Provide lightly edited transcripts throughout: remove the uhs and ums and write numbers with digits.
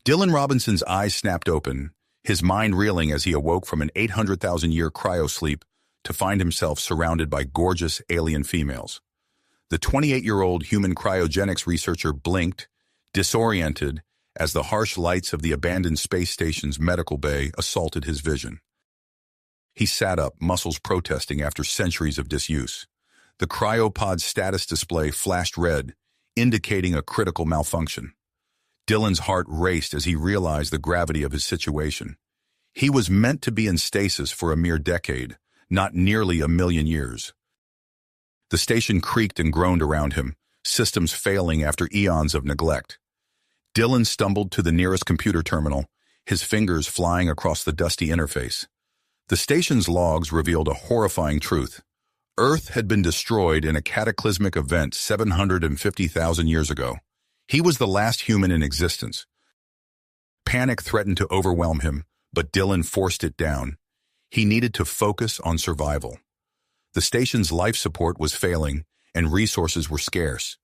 Dylan Robinson's eyes snapped open, his mind reeling as he awoke from an 800,000-year cryosleep to find himself surrounded by gorgeous alien females. The 28-year-old human cryogenics researcher blinked, disoriented, as the harsh lights of the abandoned space station's medical bay assaulted his vision. He sat up, muscles protesting after centuries of disuse. The cryopod's status display flashed red, indicating a critical malfunction. Dylan's heart raced as he realized the gravity of his situation. He was meant to be in stasis for a mere decade, not nearly a million years. The station creaked and groaned around him, systems failing after eons of neglect. Dylan stumbled to the nearest computer terminal, his fingers flying across the dusty interface. The station's logs revealed a horrifying truth. Earth had been destroyed in a cataclysmic event 750,000 years ago. He was the last human in existence. Panic threatened to overwhelm him, but Dylan forced it down. He needed to focus on survival. The station's life support was failing, and resources were scarce.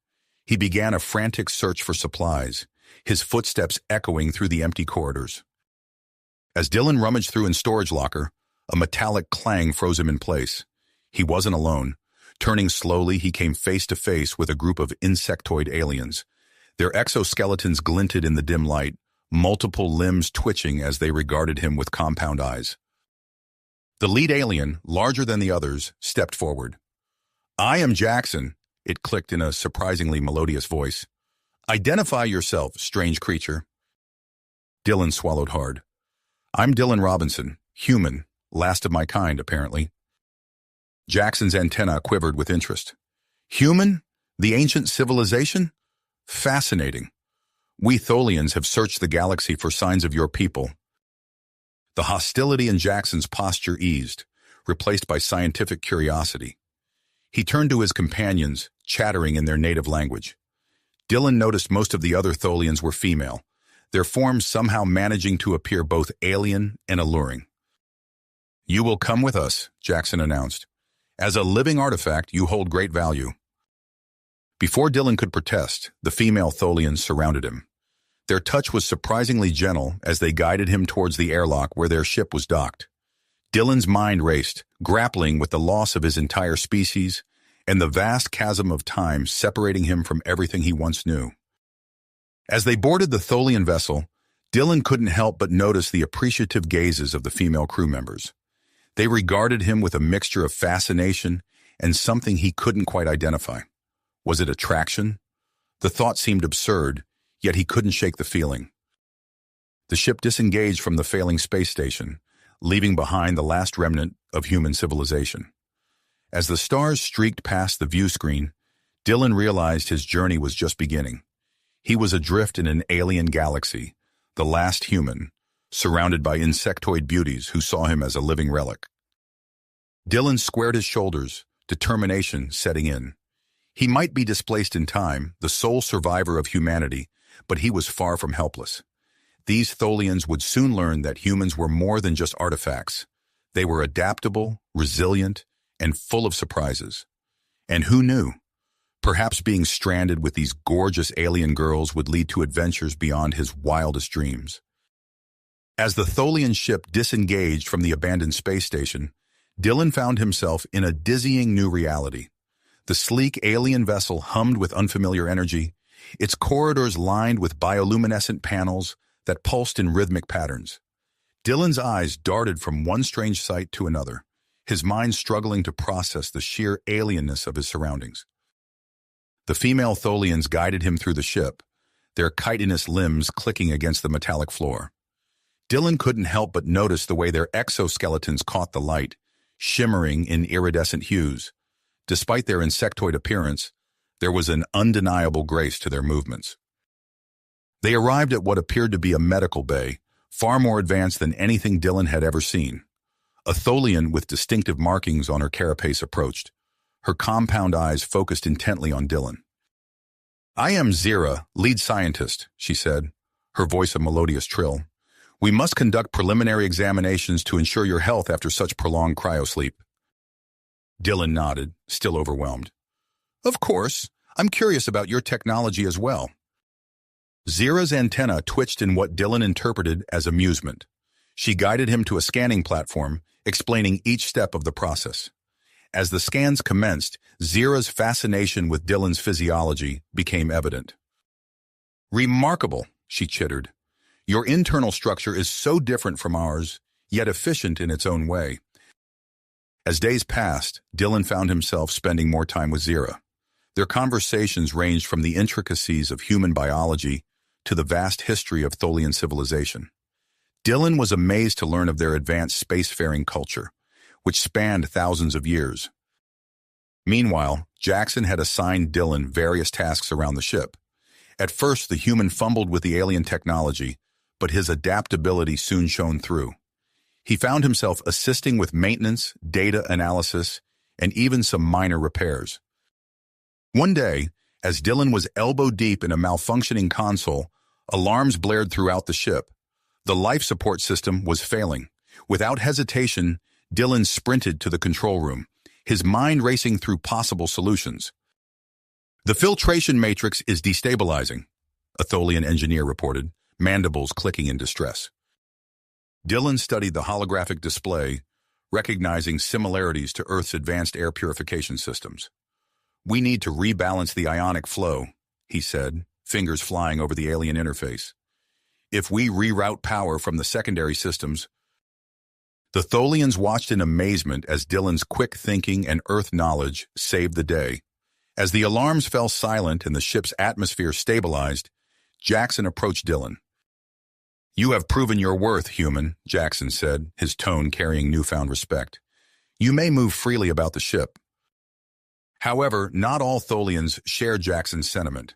He began a frantic search for supplies, his footsteps echoing through the empty corridors. As Dylan rummaged through an storage locker, a metallic clang froze him in place. He wasn't alone. Turning slowly, he came face to face with a group of insectoid aliens. Their exoskeletons glinted in the dim light, multiple limbs twitching as they regarded him with compound eyes. The lead alien, larger than the others, stepped forward. "I am Jackson," it clicked in a surprisingly melodious voice. "Identify yourself, strange creature." Dylan swallowed hard. "I'm Dylan Robinson, human, last of my kind, apparently." Jackson's antenna quivered with interest. "Human? The ancient civilization? Fascinating. We Tholians have searched the galaxy for signs of your people." The hostility in Jackson's posture eased, replaced by scientific curiosity. He turned to his companions, chattering in their native language. Dylan noticed most of the other Tholians were female, their forms somehow managing to appear both alien and alluring. "You will come with us," Jackson announced. "As a living artifact, you hold great value." Before Dylan could protest, the female Tholians surrounded him. Their touch was surprisingly gentle as they guided him towards the airlock where their ship was docked. Dylan's mind raced, grappling with the loss of his entire species and the vast chasm of time separating him from everything he once knew. As they boarded the Tholian vessel, Dylan couldn't help but notice the appreciative gazes of the female crew members. They regarded him with a mixture of fascination and something he couldn't quite identify. Was it attraction? The thought seemed absurd, yet he couldn't shake the feeling. The ship disengaged from the failing space station, leaving behind the last remnant of human civilization. As the stars streaked past the view screen, Dylan realized his journey was just beginning. He was adrift in an alien galaxy, the last human, surrounded by insectoid beauties who saw him as a living relic. Dylan squared his shoulders, determination setting in. He might be displaced in time, the sole survivor of humanity, but he was far from helpless. These Tholians would soon learn that humans were more than just artifacts. They were adaptable, resilient, and full of surprises. And who knew? Perhaps being stranded with these gorgeous alien girls would lead to adventures beyond his wildest dreams. As the Tholian ship disengaged from the abandoned space station, Dylan found himself in a dizzying new reality. The sleek alien vessel hummed with unfamiliar energy, its corridors lined with bioluminescent panels that pulsed in rhythmic patterns. Dylan's eyes darted from one strange sight to another, his mind struggling to process the sheer alienness of his surroundings. The female Tholians guided him through the ship, their chitinous limbs clicking against the metallic floor. Dylan couldn't help but notice the way their exoskeletons caught the light, shimmering in iridescent hues. Despite their insectoid appearance, there was an undeniable grace to their movements. They arrived at what appeared to be a medical bay, far more advanced than anything Dylan had ever seen. A Tholian with distinctive markings on her carapace approached, her compound eyes focused intently on Dylan. "I am Zira, lead scientist," she said, her voice a melodious trill. "We must conduct preliminary examinations to ensure your health after such prolonged cryosleep." Dylan nodded, still overwhelmed. "Of course. I'm curious about your technology as well." Zira's antenna twitched in what Dylan interpreted as amusement. She guided him to a scanning platform, explaining each step of the process. As the scans commenced, Zira's fascination with Dylan's physiology became evident. "Remarkable," she chittered. "Your internal structure is so different from ours, yet efficient in its own way." As days passed, Dylan found himself spending more time with Zira. Their conversations ranged from the intricacies of human biology to the vast history of Tholian civilization. Dylan was amazed to learn of their advanced spacefaring culture, which spanned thousands of years. Meanwhile, Jackson had assigned Dylan various tasks around the ship. At first, the human fumbled with the alien technology, but his adaptability soon shone through. He found himself assisting with maintenance, data analysis, and even some minor repairs. One day, as Dylan was elbow-deep in a malfunctioning console, alarms blared throughout the ship. The life support system was failing. Without hesitation, Dylan sprinted to the control room, his mind racing through possible solutions. "The filtration matrix is destabilizing," a Tholian engineer reported, mandibles clicking in distress. Dylan studied the holographic display, recognizing similarities to Earth's advanced air purification systems. "We need to rebalance the ionic flow," he said, fingers flying over the alien interface. "If we reroute power from the secondary systems—" The Tholians watched in amazement as Dylan's quick thinking and Earth knowledge saved the day. As the alarms fell silent and the ship's atmosphere stabilized, Jackson approached Dylan. "You have proven your worth, human," Jackson said, his tone carrying newfound respect. "You may move freely about the ship." However, not all Tholians shared Jackson's sentiment.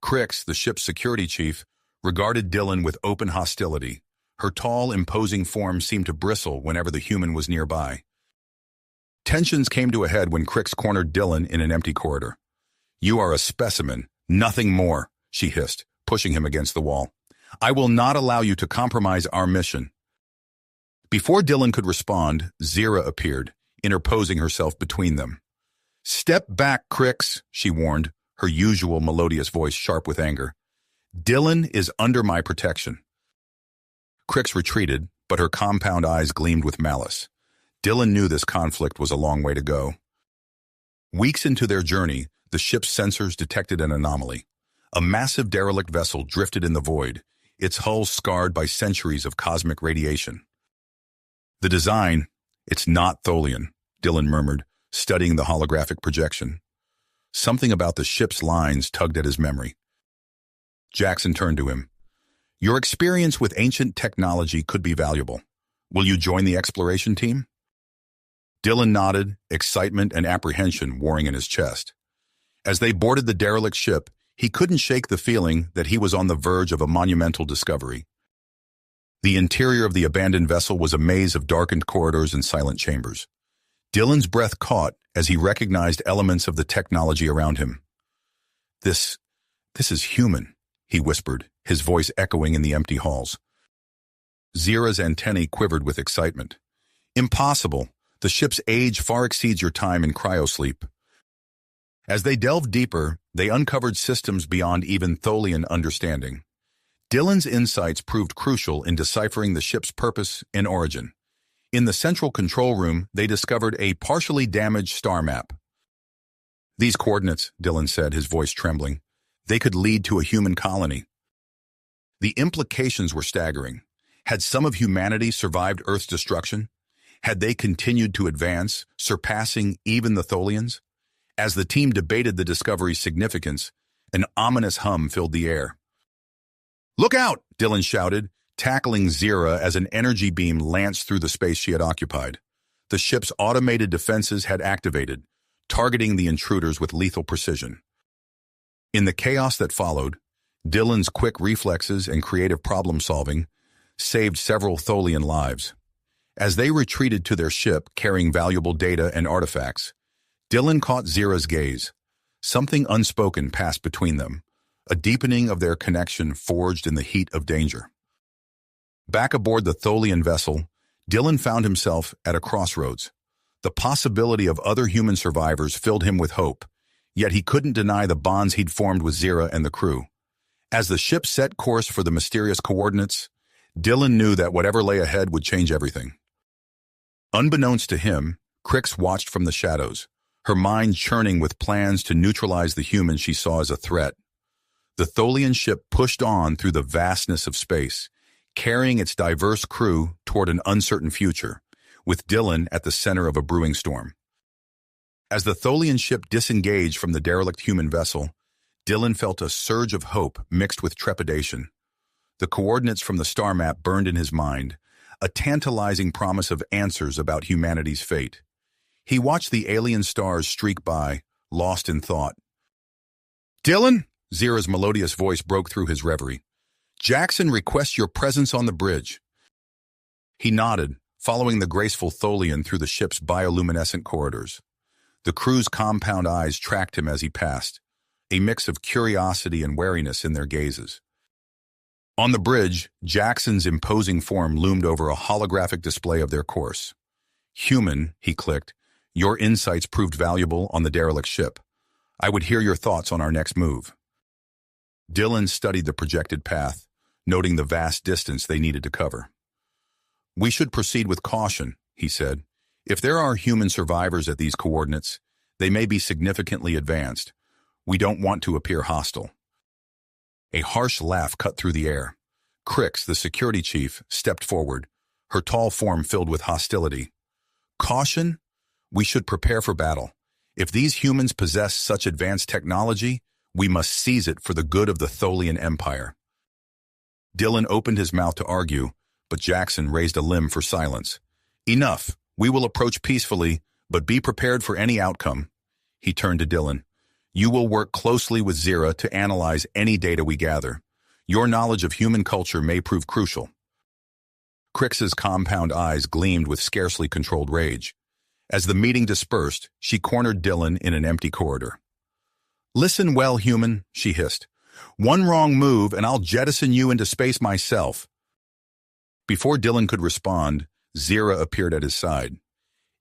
Crix, the ship's security chief, regarded Dylan with open hostility. Her tall, imposing form seemed to bristle whenever the human was nearby. Tensions came to a head when Crix cornered Dylan in an empty corridor. "You are a specimen, nothing more," she hissed, pushing him against the wall. "I will not allow you to compromise our mission." Before Dylan could respond, Zira appeared, interposing herself between them. "Step back, Crix," she warned, her usual melodious voice sharp with anger. "Dylan is under my protection." Crix retreated, but her compound eyes gleamed with malice. Dylan knew this conflict was a long way to go. Weeks into their journey, the ship's sensors detected an anomaly. A massive derelict vessel drifted in the void, its hull scarred by centuries of cosmic radiation. "The design, it's not Tholian," Dylan murmured, studying the holographic projection. Something about the ship's lines tugged at his memory. Jackson turned to him. "Your experience with ancient technology could be valuable. Will you join the exploration team?" Dylan nodded, excitement and apprehension warring in his chest. As they boarded the derelict ship, he couldn't shake the feeling that he was on the verge of a monumental discovery. The interior of the abandoned vessel was a maze of darkened corridors and silent chambers. Dylan's breath caught as he recognized elements of the technology around him. This is human," he whispered, his voice echoing in the empty halls. Zira's antennae quivered with excitement. "Impossible. The ship's age far exceeds your time in cryosleep." As they delved deeper, they uncovered systems beyond even Tholian understanding. Dylan's insights proved crucial in deciphering the ship's purpose and origin. In the central control room, they discovered a partially damaged star map. "These coordinates," Dylan said, his voice trembling, "they could lead to a human colony." The implications were staggering. Had some of humanity survived Earth's destruction? Had they continued to advance, surpassing even the Tholians? As the team debated the discovery's significance, an ominous hum filled the air. "Look out!" Dylan shouted, tackling Zira as an energy beam lanced through the space she had occupied. The ship's automated defenses had activated, targeting the intruders with lethal precision. In the chaos that followed, Dylan's quick reflexes and creative problem-solving saved several Tholian lives. As they retreated to their ship carrying valuable data and artifacts, Dylan caught Zira's gaze. Something unspoken passed between them, a deepening of their connection forged in the heat of danger. Back aboard the Tholian vessel, Dylan found himself at a crossroads. The possibility of other human survivors filled him with hope, yet he couldn't deny the bonds he'd formed with Zira and the crew. As the ship set course for the mysterious coordinates, Dylan knew that whatever lay ahead would change everything. Unbeknownst to him, Crix watched from the shadows, her mind churning with plans to neutralize the humans she saw as a threat. The Tholian ship pushed on through the vastness of space, carrying its diverse crew toward an uncertain future, with Dylan at the center of a brewing storm. As the Tholian ship disengaged from the derelict human vessel, Dylan felt a surge of hope mixed with trepidation. The coordinates from the star map burned in his mind, a tantalizing promise of answers about humanity's fate. He watched the alien stars streak by, lost in thought. "Dylan?" Zira's melodious voice broke through his reverie. "Jackson requests your presence on the bridge." He nodded, following the graceful Tholian through the ship's bioluminescent corridors. The crew's compound eyes tracked him as he passed, a mix of curiosity and wariness in their gazes. On the bridge, Jackson's imposing form loomed over a holographic display of their course. "Human," he clicked, "your insights proved valuable on the derelict ship. I would hear your thoughts on our next move." Dylan studied the projected path, noting the vast distance they needed to cover. "We should proceed with caution," he said. "If there are human survivors at these coordinates, they may be significantly advanced. We don't want to appear hostile." A harsh laugh cut through the air. Crix, the security chief, stepped forward, her tall form filled with hostility. "Caution? We should prepare for battle. If these humans possess such advanced technology, we must seize it for the good of the Tholian Empire." Dylan opened his mouth to argue, but Jackson raised a limb for silence. "Enough. We will approach peacefully, but be prepared for any outcome." He turned to Dylan. "You will work closely with Zira to analyze any data we gather. Your knowledge of human culture may prove crucial." Crix's compound eyes gleamed with scarcely controlled rage. As the meeting dispersed, she cornered Dylan in an empty corridor. "Listen well, human," she hissed. "One wrong move and I'll jettison you into space myself." Before Dylan could respond, Zira appeared at his side.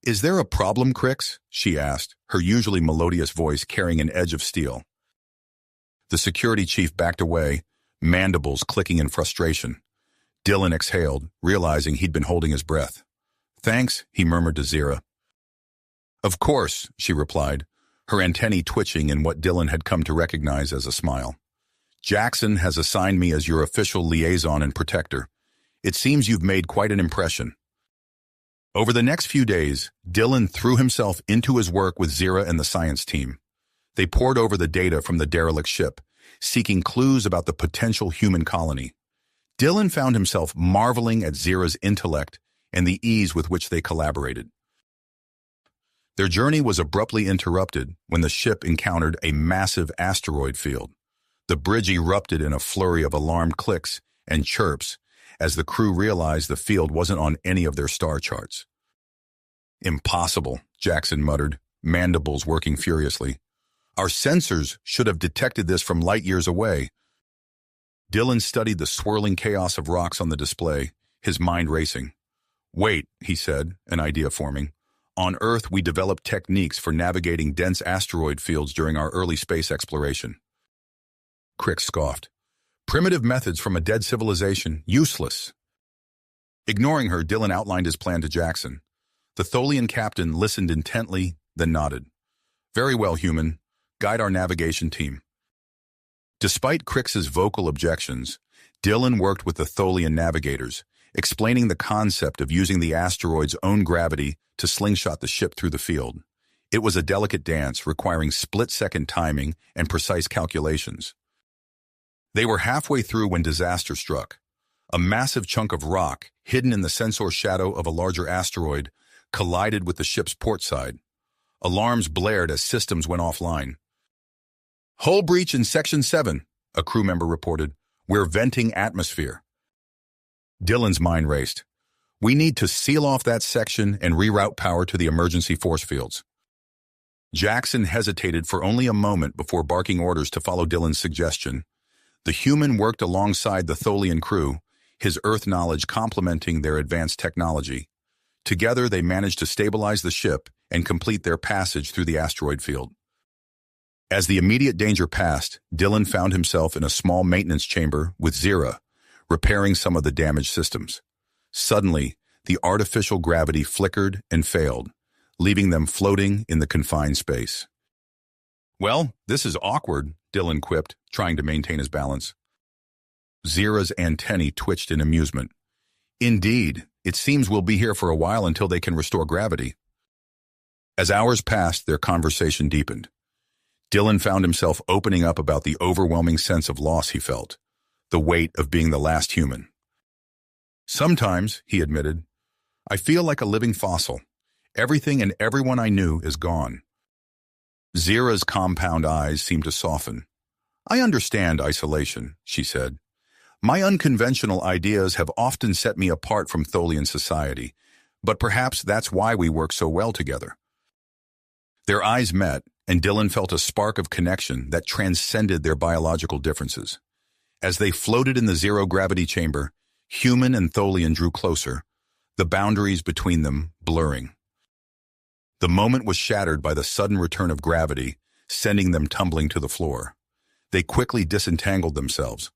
"Is there a problem, Crix?" she asked, her usually melodious voice carrying an edge of steel. The security chief backed away, mandibles clicking in frustration. Dylan exhaled, realizing he'd been holding his breath. "Thanks," he murmured to Zira. "Of course," she replied, her antennae twitching in what Dylan had come to recognize as a smile. "Jackson has assigned me as your official liaison and protector. It seems you've made quite an impression." Over the next few days, Dylan threw himself into his work with Zira and the science team. They pored over the data from the derelict ship, seeking clues about the potential human colony. Dylan found himself marveling at Zira's intellect and the ease with which they collaborated. Their journey was abruptly interrupted when the ship encountered a massive asteroid field. The bridge erupted in a flurry of alarmed clicks and chirps as the crew realized the field wasn't on any of their star charts. "Impossible," Jackson muttered, mandibles working furiously. "Our sensors should have detected this from light years away." Dylan studied the swirling chaos of rocks on the display, his mind racing. "Wait," he said, an idea forming. "On Earth, we developed techniques for navigating dense asteroid fields during our early space exploration." Crix scoffed. "Primitive methods from a dead civilization, useless." Ignoring her, Dylan outlined his plan to Jackson. The Tholian captain listened intently, then nodded. "Very well, human. Guide our navigation team." Despite Crix's vocal objections, Dylan worked with the Tholian navigators, explaining the concept of using the asteroid's own gravity to slingshot the ship through the field. It was a delicate dance requiring split-second timing and precise calculations. They were halfway through when disaster struck. A massive chunk of rock, hidden in the sensor shadow of a larger asteroid, collided with the ship's port side. Alarms blared as systems went offline. "Hull breach in Section 7, a crew member reported. "We're venting atmosphere." Dylan's mind raced. "We need to seal off that section and reroute power to the emergency force fields." Jackson hesitated for only a moment before barking orders to follow Dylan's suggestion. The human worked alongside the Tholian crew, his Earth knowledge complementing their advanced technology. Together, they managed to stabilize the ship and complete their passage through the asteroid field. As the immediate danger passed, Dylan found himself in a small maintenance chamber with Zira, repairing some of the damaged systems. Suddenly, the artificial gravity flickered and failed, leaving them floating in the confined space. "Well, this is awkward," Dylan quipped, trying to maintain his balance. Zira's antennae twitched in amusement. "Indeed, it seems we'll be here for a while until they can restore gravity." As hours passed, their conversation deepened. Dylan found himself opening up about the overwhelming sense of loss he felt, the weight of being the last human. "Sometimes," he admitted, "I feel like a living fossil. Everything and everyone I knew is gone." Zira's compound eyes seemed to soften. "I understand isolation," she said. "My unconventional ideas have often set me apart from Tholian society, but perhaps that's why we work so well together." Their eyes met, and Dylan felt a spark of connection that transcended their biological differences. As they floated in the zero-gravity chamber, human and Tholian drew closer, the boundaries between them blurring. The moment was shattered by the sudden return of gravity, sending them tumbling to the floor. They quickly disentangled themselves,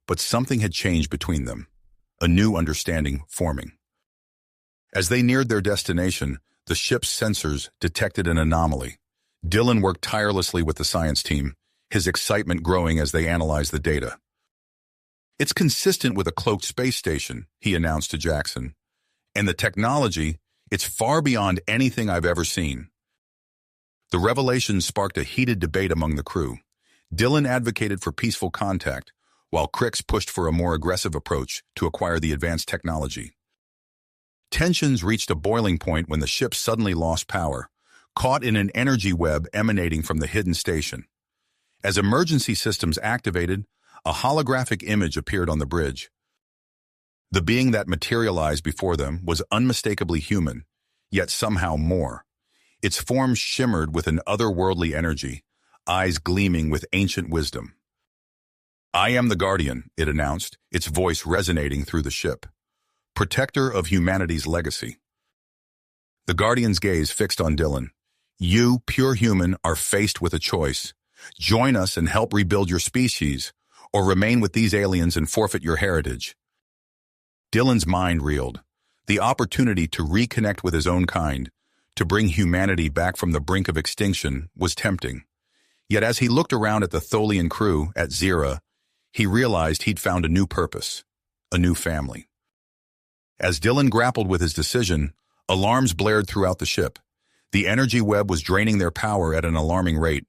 but something had changed between them, a new understanding forming. As they neared their destination, the ship's sensors detected an anomaly. Dylan worked tirelessly with the science team, his excitement growing as they analyzed the data. "It's consistent with a cloaked space station," he announced to Jackson. "And the technology, it's far beyond anything I've ever seen." The revelation sparked a heated debate among the crew. Dylan advocated for peaceful contact, while Crix pushed for a more aggressive approach to acquire the advanced technology. Tensions reached a boiling point when the ship suddenly lost power, caught in an energy web emanating from the hidden station. As emergency systems activated, a holographic image appeared on the bridge. The being that materialized before them was unmistakably human, yet somehow more. Its form shimmered with an otherworldly energy, eyes gleaming with ancient wisdom. "I am the Guardian," it announced, its voice resonating through the ship. "Protector of humanity's legacy." The Guardian's gaze fixed on Dylan. "You, pure human, are faced with a choice. Join us and help rebuild your species, or remain with these aliens and forfeit your heritage." Dylan's mind reeled. The opportunity to reconnect with his own kind, to bring humanity back from the brink of extinction, was tempting. Yet as he looked around at the Tholian crew, at Zira, he realized he'd found a new purpose, a new family. As Dylan grappled with his decision, alarms blared throughout the ship. The energy web was draining their power at an alarming rate.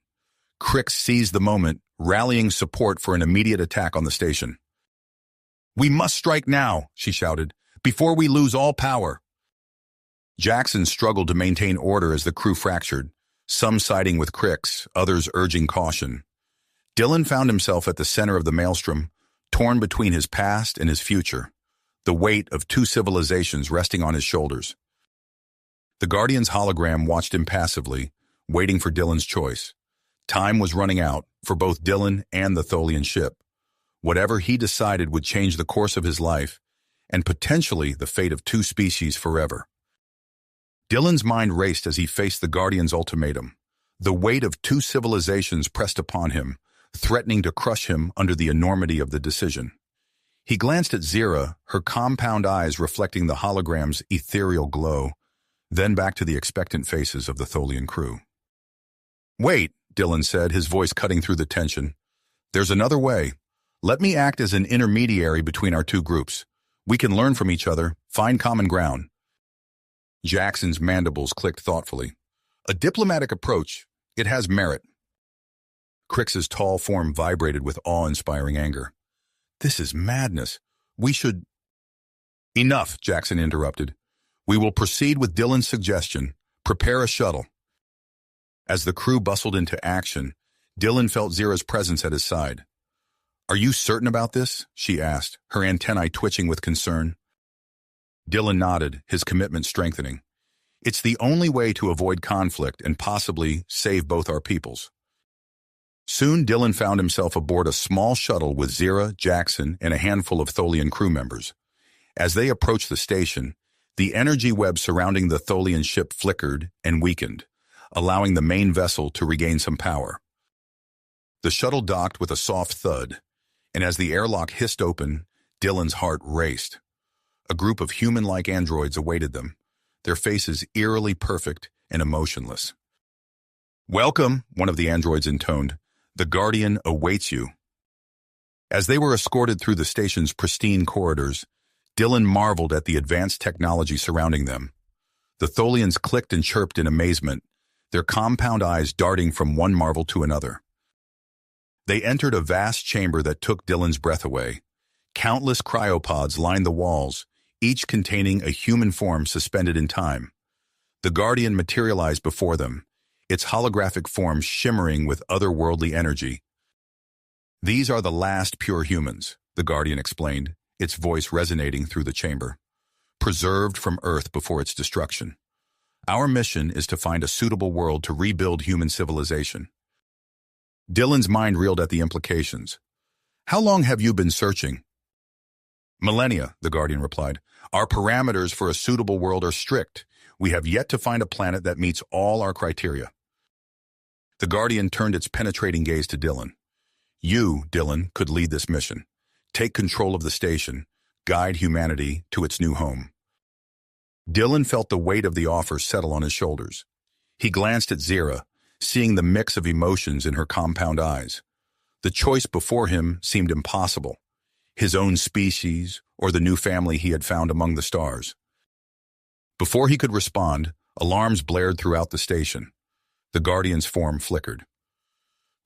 Crix seized the moment, rallying support for an immediate attack on the station. "We must strike now," she shouted, "before we lose all power." Jackson struggled to maintain order as the crew fractured, some siding with Crix, others urging caution. Dylan found himself at the center of the maelstrom, torn between his past and his future, the weight of two civilizations resting on his shoulders. The Guardian's hologram watched impassively, waiting for Dylan's choice. Time was running out for both Dylan and the Tholian ship. Whatever he decided would change the course of his life, and potentially the fate of two species forever. Dylan's mind raced as he faced the Guardian's ultimatum. The weight of two civilizations pressed upon him, threatening to crush him under the enormity of the decision. He glanced at Zira, her compound eyes reflecting the hologram's ethereal glow, then back to the expectant faces of the Tholian crew. "Wait," Dylan said, his voice cutting through the tension. "There's another way. Let me act as an intermediary between our two groups. We can learn from each other, find common ground." Jackson's mandibles clicked thoughtfully. "A diplomatic approach. It has merit." Crix's tall form vibrated with awe-inspiring anger. "This is madness. We should—" "Enough," Jackson interrupted. "We will proceed with Dylan's suggestion. Prepare a shuttle." As the crew bustled into action, Dylan felt Zira's presence at his side. "Are you certain about this?" she asked, her antennae twitching with concern. Dylan nodded, his commitment strengthening. "It's the only way to avoid conflict and possibly save both our peoples." Soon Dylan found himself aboard a small shuttle with Zira, Jackson, and a handful of Tholian crew members. As they approached the station, the energy web surrounding the Tholian ship flickered and weakened, allowing the main vessel to regain some power. The shuttle docked with a soft thud, and as the airlock hissed open, Dylan's heart raced. A group of human-like androids awaited them, their faces eerily perfect and emotionless. "Welcome," one of the androids intoned. "The Guardian awaits you." As they were escorted through the station's pristine corridors, Dylan marveled at the advanced technology surrounding them. The Tholians clicked and chirped in amazement, their compound eyes darting from one marvel to another. They entered a vast chamber that took Dylan's breath away. Countless cryopods lined the walls, each containing a human form suspended in time. The Guardian materialized before them, its holographic form shimmering with otherworldly energy. "These are the last pure humans," the Guardian explained, its voice resonating through the chamber, "preserved from Earth before its destruction. Our mission is to find a suitable world to rebuild human civilization." Dylan's mind reeled at the implications. "How long have you been searching?" "Millennia," the Guardian replied. "Our parameters for a suitable world are strict. We have yet to find a planet that meets all our criteria." The Guardian turned its penetrating gaze to Dylan. "You, Dylan, could lead this mission. Take control of the station, guide humanity to its new home." Dylan felt the weight of the offer settle on his shoulders. He glanced at Zira, seeing the mix of emotions in her compound eyes. The choice before him seemed impossible: his own species or the new family he had found among the stars. Before he could respond, alarms blared throughout the station. The Guardian's form flickered.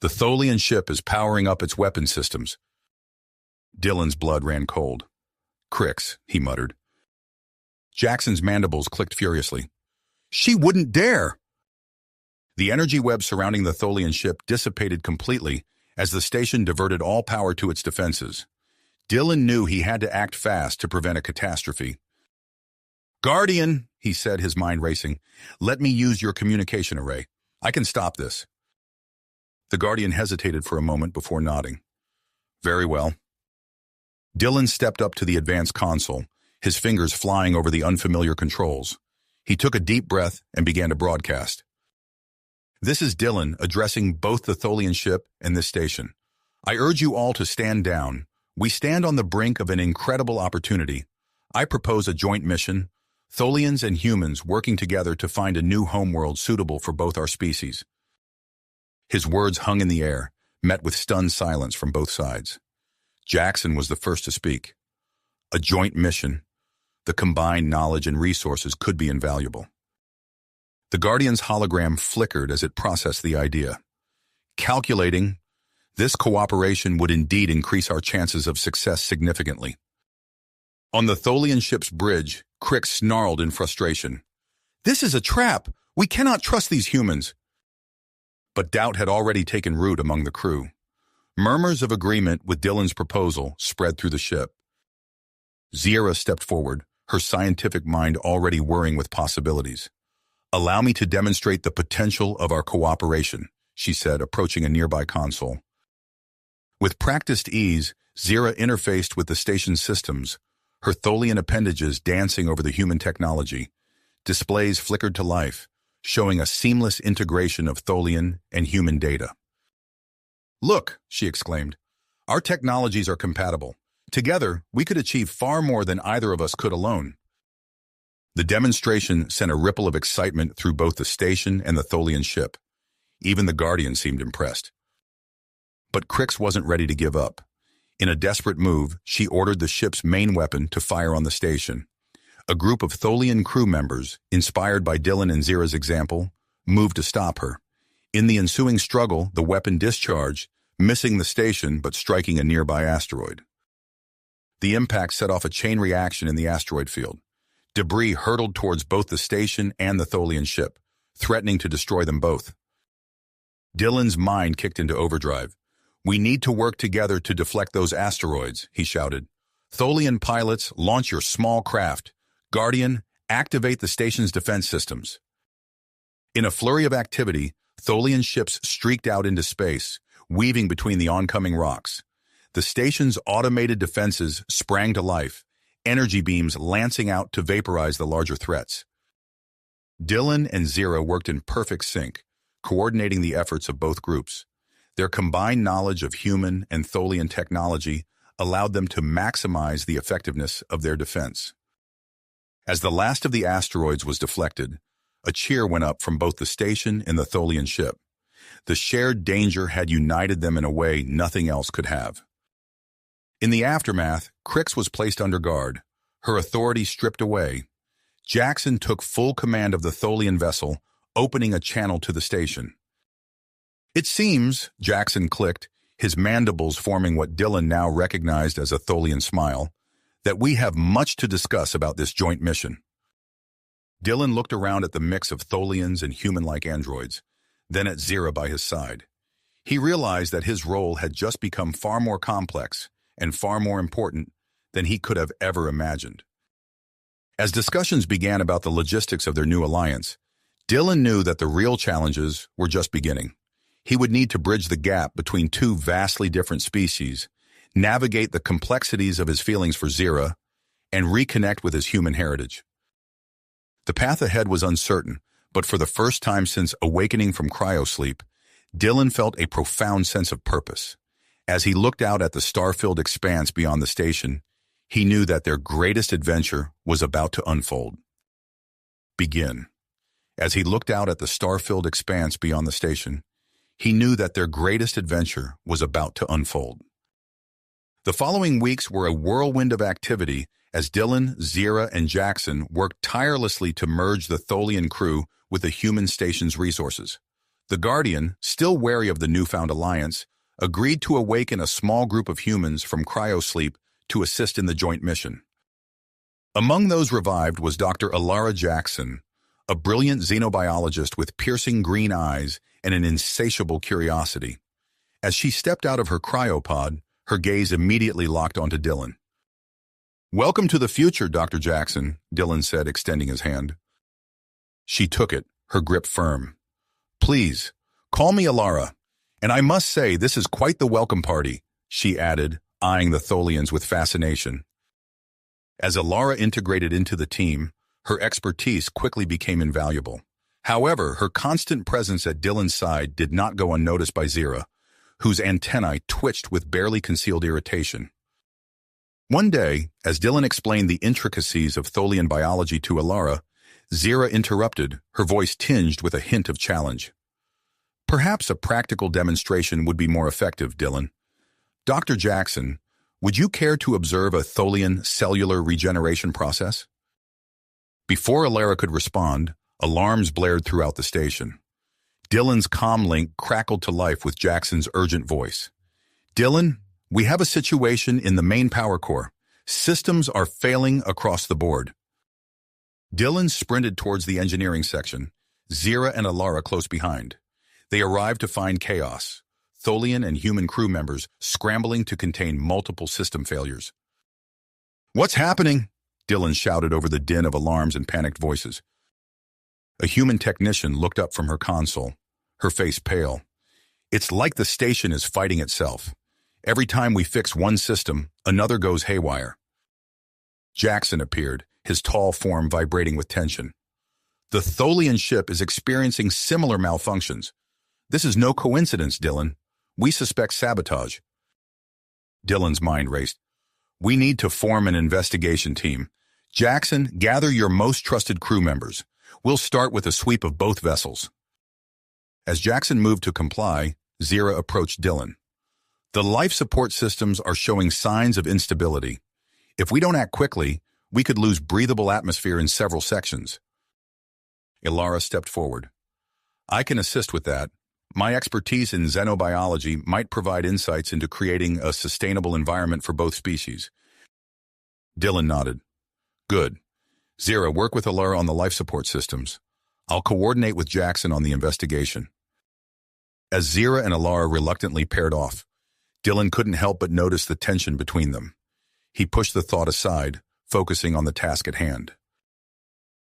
"The Tholian ship is powering up its weapon systems." Dylan's blood ran cold. "Crix," he muttered. Jackson's mandibles clicked furiously. "She wouldn't dare!" The energy web surrounding the Tholian ship dissipated completely as the station diverted all power to its defenses. Dylan knew he had to act fast to prevent a catastrophe. "Guardian," he said, his mind racing, "let me use your communication array. I can stop this." The Guardian hesitated for a moment before nodding. "Very well." Dylan stepped up to the advanced console, his fingers flying over the unfamiliar controls. He took a deep breath and began to broadcast. "This is Dylan addressing both the Tholian ship and this station. I urge you all to stand down. We stand on the brink of an incredible opportunity. I propose a joint mission, Tholians and humans working together to find a new homeworld suitable for both our species." His words hung in the air, met with stunned silence from both sides. Jackson was the first to speak. A joint mission. The combined knowledge and resources could be invaluable. The Guardian's hologram flickered as it processed the idea. Calculating, this cooperation would indeed increase our chances of success significantly. On the Tholian ship's bridge, Crix snarled in frustration. "This is a trap! We cannot trust these humans!" But doubt had already taken root among the crew. Murmurs of agreement with Dylan's proposal spread through the ship. Zira stepped forward, her scientific mind already whirring with possibilities. "Allow me to demonstrate the potential of our cooperation," she said, approaching a nearby console. With practiced ease, Zira interfaced with the station's systems, her Tholian appendages dancing over the human technology. Displays flickered to life, showing a seamless integration of Tholian and human data. "Look," she exclaimed, "our technologies are compatible. Together, we could achieve far more than either of us could alone." The demonstration sent a ripple of excitement through both the station and the Tholian ship. Even the Guardian seemed impressed. But Crix wasn't ready to give up. In a desperate move, she ordered the ship's main weapon to fire on the station. A group of Tholian crew members, inspired by Dylan and Zira's example, moved to stop her. In the ensuing struggle, the weapon discharged, missing the station but striking a nearby asteroid. The impact set off a chain reaction in the asteroid field. Debris hurtled towards both the station and the Tholian ship, threatening to destroy them both. Dylan's mind kicked into overdrive. "We need to work together to deflect those asteroids," he shouted. "Tholian pilots, launch your small craft. Guardian, activate the station's defense systems." In a flurry of activity, Tholian ships streaked out into space, weaving between the oncoming rocks. The station's automated defenses sprang to life, energy beams lancing out to vaporize the larger threats. Dylan and Zira worked in perfect sync, coordinating the efforts of both groups. Their combined knowledge of human and Tholian technology allowed them to maximize the effectiveness of their defense. As the last of the asteroids was deflected, a cheer went up from both the station and the Tholian ship. The shared danger had united them in a way nothing else could have. In the aftermath, Crix was placed under guard, her authority stripped away. Jackson took full command of the Tholian vessel, opening a channel to the station. "It seems," Jackson clicked, his mandibles forming what Dylan now recognized as a Tholian smile, "that we have much to discuss about this joint mission." Dylan looked around at the mix of Tholians and human-like androids, then at Zira by his side. He realized that his role had just become far more complex and far more important than he could have ever imagined. As discussions began about the logistics of their new alliance, Dylan knew that the real challenges were just beginning. He would need to bridge the gap between two vastly different species, navigate the complexities of his feelings for Zira, and reconnect with his human heritage. The path ahead was uncertain, but for the first time since awakening from cryosleep, Dylan felt a profound sense of purpose. As he looked out at the star-filled expanse beyond the station, he knew that their greatest adventure was about to unfold. Begin. As he looked out at the star-filled expanse beyond the station, he knew that their greatest adventure was about to unfold. The following weeks were a whirlwind of activity as Dylan, Zira, and Jackson worked tirelessly to merge the Tholian crew with the human station's resources. The Guardian, still wary of the newfound alliance, agreed to awaken a small group of humans from cryosleep to assist in the joint mission. Among those revived was Dr. Alara Jackson, a brilliant xenobiologist with piercing green eyes and an insatiable curiosity. As she stepped out of her cryopod, her gaze immediately locked onto Dylan. "Welcome to the future, Dr. Jackson," Dylan said, extending his hand. She took it, her grip firm. "Please, call me Alara. And I must say, this is quite the welcome party," she added, eyeing the Tholians with fascination. As Alara integrated into the team, her expertise quickly became invaluable. However, her constant presence at Dylan's side did not go unnoticed by Zira, whose antennae twitched with barely concealed irritation. One day, as Dylan explained the intricacies of Tholian biology to Alara, Zira interrupted, her voice tinged with a hint of challenge. "Perhaps a practical demonstration would be more effective, Dylan. Dr. Jackson, would you care to observe a Tholian cellular regeneration process?" Before Alara could respond, alarms blared throughout the station. Dylan's comm link crackled to life with Jackson's urgent voice. "Dylan, we have a situation in the main power core. Systems are failing across the board." Dylan sprinted towards the engineering section, Zira and Alara close behind. They arrived to find chaos, Tholian and human crew members scrambling to contain multiple system failures. "What's happening?" Dylan shouted over the din of alarms and panicked voices. A human technician looked up from her console, her face pale. "It's like the station is fighting itself. Every time we fix one system, another goes haywire." Jackson appeared, his tall form vibrating with tension. "The Tholian ship is experiencing similar malfunctions. This is no coincidence, Dylan. We suspect sabotage." Dylan's mind raced. "We need to form an investigation team. Jackson, gather your most trusted crew members. We'll start with a sweep of both vessels." As Jackson moved to comply, Zira approached Dylan. "The life support systems are showing signs of instability. If we don't act quickly, we could lose breathable atmosphere in several sections." Alara stepped forward. "I can assist with that. My expertise in xenobiology might provide insights into creating a sustainable environment for both species." Dylan nodded. "Good. Zira, work with Alara on the life support systems. I'll coordinate with Jackson on the investigation." As Zira and Alara reluctantly paired off, Dylan couldn't help but notice the tension between them. He pushed the thought aside, focusing on the task at hand.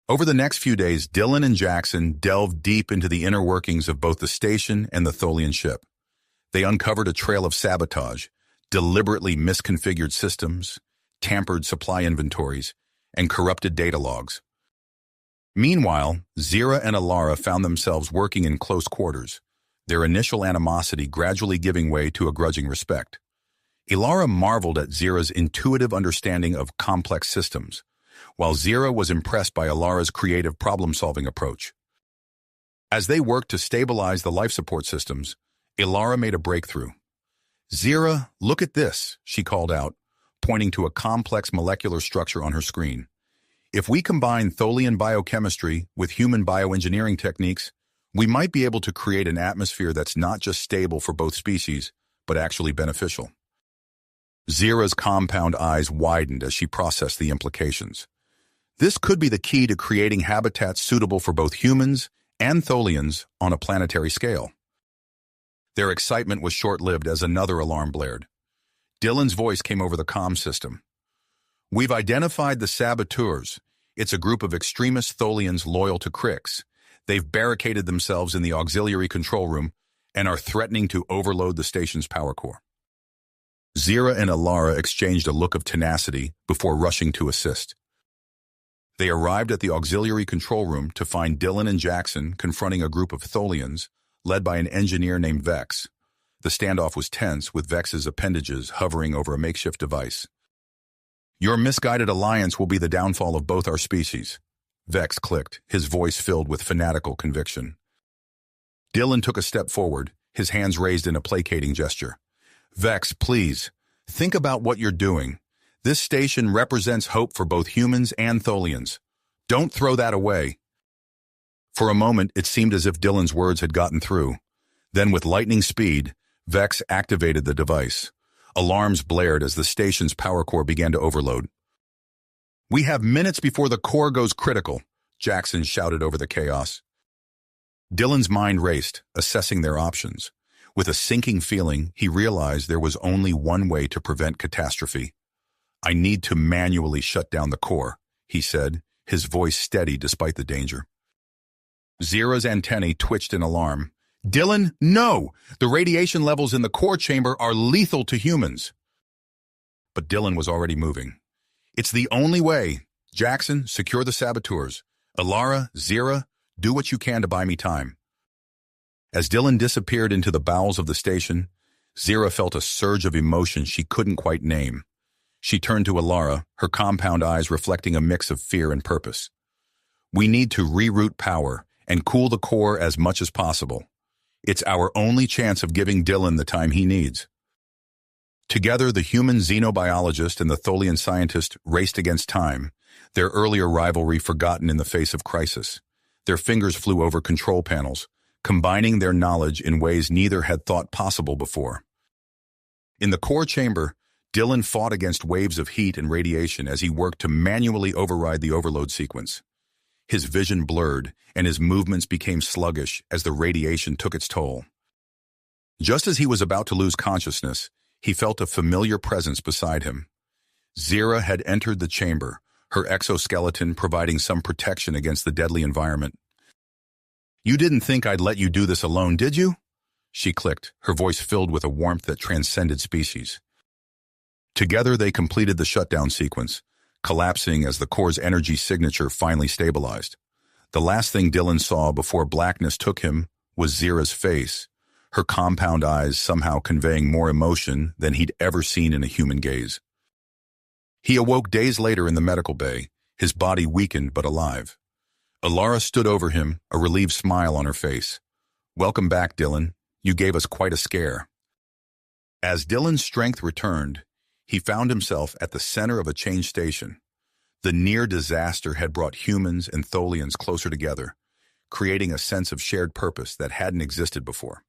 Over the next few days, Dylan and Jackson delved deep into the inner workings of both the station and the Tholian ship. They uncovered a trail of sabotage, deliberately misconfigured systems, tampered supply inventories, and corrupted data logs. Meanwhile, Zira and Alara found themselves working in close quarters, their initial animosity gradually giving way to a grudging respect. Ilara marveled at Zira's intuitive understanding of complex systems, while Zira was impressed by Ilara's creative problem-solving approach. As they worked to stabilize the life support systems, Ilara made a breakthrough. "Zira, look at this," she called out, pointing to a complex molecular structure on her screen. "If we combine Tholian biochemistry with human bioengineering techniques, we might be able to create an atmosphere that's not just stable for both species, but actually beneficial." Zira's compound eyes widened as she processed the implications. This could be the key to creating habitats suitable for both humans and Tholians on a planetary scale. Their excitement was short-lived as another alarm blared. Dylan's voice came over the comm system. "We've identified the saboteurs. It's a group of extremist Tholians loyal to Crix. They've barricaded themselves in the auxiliary control room and are threatening to overload the station's power core." Zira and Ilara exchanged a look of tenacity before rushing to assist. They arrived at the auxiliary control room to find Dylan and Jackson confronting a group of Tholians led by an engineer named Vex. The standoff was tense, with Vex's appendages hovering over a makeshift device. "Your misguided alliance will be the downfall of both our species," Vex clicked, his voice filled with fanatical conviction. Dylan took a step forward, his hands raised in a placating gesture. "Vex, please, think about what you're doing. This station represents hope for both humans and Tholians. Don't throw that away." For a moment, it seemed as if Dylan's words had gotten through. Then, with lightning speed, Vex activated the device. Alarms blared as the station's power core began to overload. "We have minutes before the core goes critical," Jackson shouted over the chaos. Dylan's mind raced, assessing their options. With a sinking feeling, he realized there was only one way to prevent catastrophe. "I need to manually shut down the core," he said, his voice steady despite the danger. Zira's antennae twitched in alarm. "Dylan, no! The radiation levels in the core chamber are lethal to humans." But Dylan was already moving. "It's the only way. Jackson, secure the saboteurs. Ilara, Zira, do what you can to buy me time." As Dylan disappeared into the bowels of the station, Zira felt a surge of emotion she couldn't quite name. She turned to Ilara, her compound eyes reflecting a mix of fear and purpose. "We need to reroute power and cool the core as much as possible. It's our only chance of giving Dylan the time he needs." Together, the human xenobiologist and the Tholian scientist raced against time, their earlier rivalry forgotten in the face of crisis. Their fingers flew over control panels, combining their knowledge in ways neither had thought possible before. In the core chamber, Dylan fought against waves of heat and radiation as he worked to manually override the overload sequence. His vision blurred, and his movements became sluggish as the radiation took its toll. Just as he was about to lose consciousness, he felt a familiar presence beside him. Zira had entered the chamber, her exoskeleton providing some protection against the deadly environment. "You didn't think I'd let you do this alone, did you?" She clicked, her voice filled with a warmth that transcended species. Together they completed the shutdown sequence, collapsing as the core's energy signature finally stabilized. The last thing Dylan saw before blackness took him was Zira's face, her compound eyes somehow conveying more emotion than he'd ever seen in a human gaze. He awoke days later in the medical bay, his body weakened but alive. Ilara stood over him, a relieved smile on her face. "Welcome back, Dylan. You gave us quite a scare." As Dylan's strength returned, he found himself at the center of a change station. The near disaster had brought humans and Tholians closer together, creating a sense of shared purpose that hadn't existed before.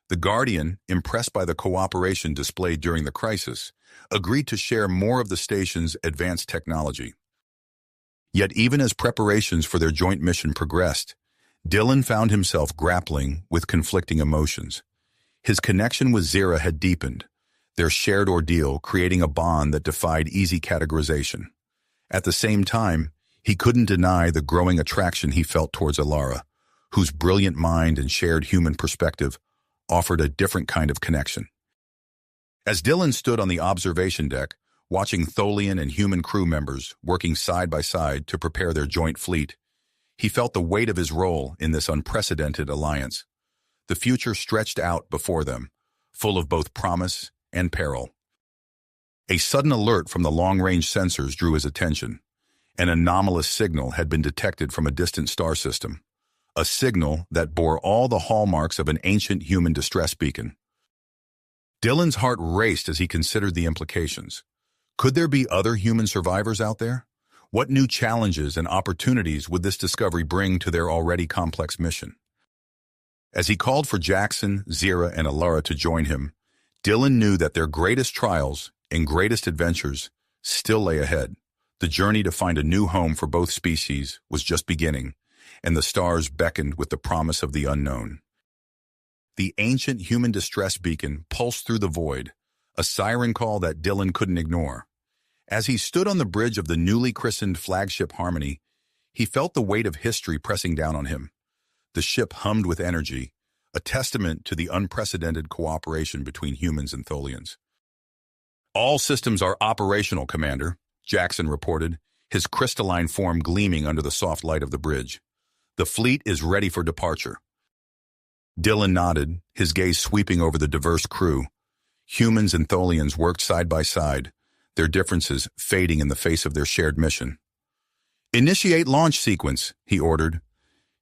The Guardian, impressed by the cooperation displayed during the crisis, agreed to share more of the station's advanced technology. Yet even as preparations for their joint mission progressed, Dylan found himself grappling with conflicting emotions. His connection with Zira had deepened, their shared ordeal creating a bond that defied easy categorization. At the same time, he couldn't deny the growing attraction he felt towards Ilara, whose brilliant mind and shared human perspective offered a different kind of connection. As Dylan stood on the observation deck, watching Tholian and human crew members working side by side to prepare their joint fleet, he felt the weight of his role in this unprecedented alliance. The future stretched out before them, full of both promise and peril. A sudden alert from the long-range sensors drew his attention. An anomalous signal had been detected from a distant star system, a signal that bore all the hallmarks of an ancient human distress beacon. Dylan's heart raced as he considered the implications. Could there be other human survivors out there? What new challenges and opportunities would this discovery bring to their already complex mission? As he called for Jackson, Zira, and Alara to join him, Dylan knew that their greatest trials and greatest adventures still lay ahead. The journey to find a new home for both species was just beginning, and the stars beckoned with the promise of the unknown. The ancient human distress beacon pulsed through the void, a siren call that Dylan couldn't ignore. As he stood on the bridge of the newly christened flagship Harmony, he felt the weight of history pressing down on him. The ship hummed with energy, a testament to the unprecedented cooperation between humans and Tholians. "All systems are operational, Commander," Jackson reported, his crystalline form gleaming under the soft light of the bridge. "The fleet is ready for departure." Dylan nodded, his gaze sweeping over the diverse crew. Humans and Tholians worked side by side, their differences fading in the face of their shared mission. "Initiate launch sequence," he ordered,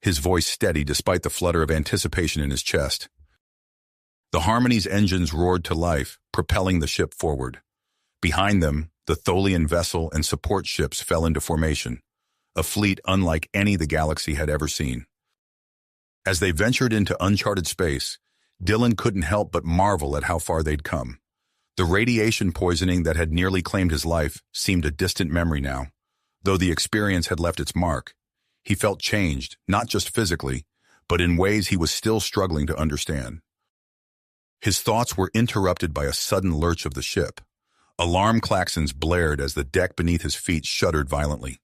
his voice steady despite the flutter of anticipation in his chest. The Harmony's engines roared to life, propelling the ship forward. Behind them, the Tholian vessel and support ships fell into formation, a fleet unlike any the galaxy had ever seen. As they ventured into uncharted space, Dylan couldn't help but marvel at how far they'd come. The radiation poisoning that had nearly claimed his life seemed a distant memory now. Though the experience had left its mark, he felt changed, not just physically, but in ways he was still struggling to understand. His thoughts were interrupted by a sudden lurch of the ship. Alarm klaxons blared as the deck beneath his feet shuddered violently.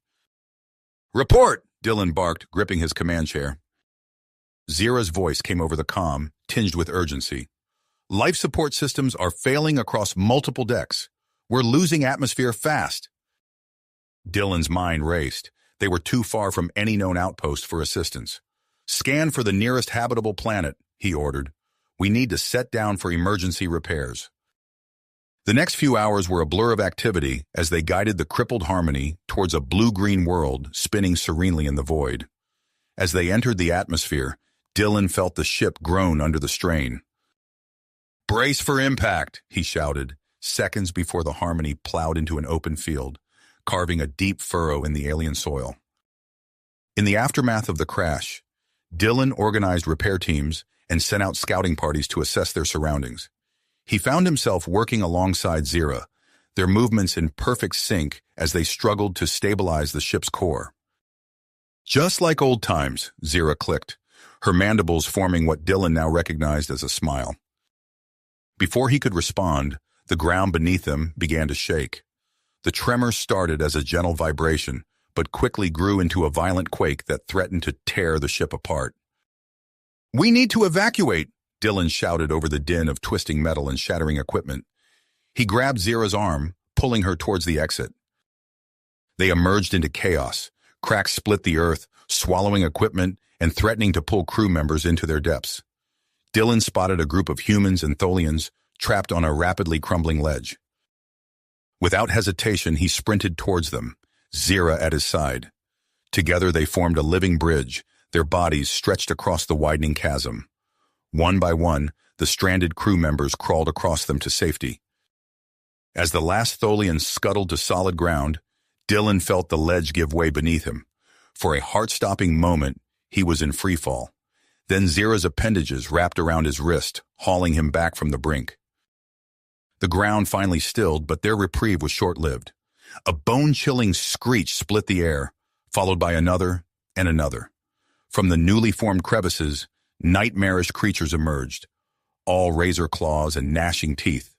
"Report!" Dylan barked, gripping his command chair. Zira's voice came over the comm, tinged with urgency. "Life support systems are failing across multiple decks. We're losing atmosphere fast." Dylan's mind raced. They were too far from any known outpost for assistance. "Scan for the nearest habitable planet," he ordered. "We need to set down for emergency repairs." The next few hours were a blur of activity as they guided the crippled Harmony towards a blue-green world spinning serenely in the void. As they entered the atmosphere, Dylan felt the ship groan under the strain. "Brace for impact," he shouted, seconds before the Harmony plowed into an open field, carving a deep furrow in the alien soil. In the aftermath of the crash, Dylan organized repair teams and sent out scouting parties to assess their surroundings. He found himself working alongside Zira, their movements in perfect sync as they struggled to stabilize the ship's core. "Just like old times," Zira clicked, her mandibles forming what Dylan now recognized as a smile. Before he could respond, the ground beneath them began to shake. The tremor started as a gentle vibration, but quickly grew into a violent quake that threatened to tear the ship apart. "We need to evacuate," Dylan shouted over the din of twisting metal and shattering equipment. He grabbed Zira's arm, pulling her towards the exit. They emerged into chaos. Cracks split the earth, swallowing equipment and threatening to pull crew members into their depths. Dylan spotted a group of humans and Tholians trapped on a rapidly crumbling ledge. Without hesitation, he sprinted towards them, Zira at his side. Together they formed a living bridge, their bodies stretched across the widening chasm. One by one, the stranded crew members crawled across them to safety. As the last Tholian scuttled to solid ground, Dylan felt the ledge give way beneath him. For a heart-stopping moment, he was in freefall. Then Zira's appendages wrapped around his wrist, hauling him back from the brink. The ground finally stilled, but their reprieve was short-lived. A bone-chilling screech split the air, followed by another and another. From the newly formed crevices, nightmarish creatures emerged, all razor claws and gnashing teeth.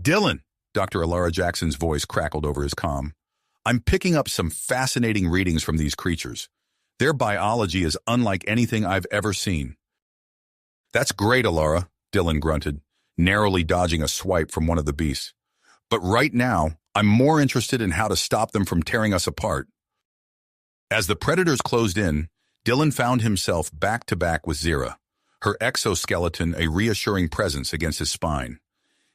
"Dylan," Dr. Alara Jackson's voice crackled over his comm, "I'm picking up some fascinating readings from these creatures. Their biology is unlike anything I've ever seen." "That's great, Alara," Dylan grunted, narrowly dodging a swipe from one of the beasts. "But right now, I'm more interested in how to stop them from tearing us apart." As the predators closed in, Dylan found himself back-to-back with Zira. her exoskeleton a reassuring presence against his spine.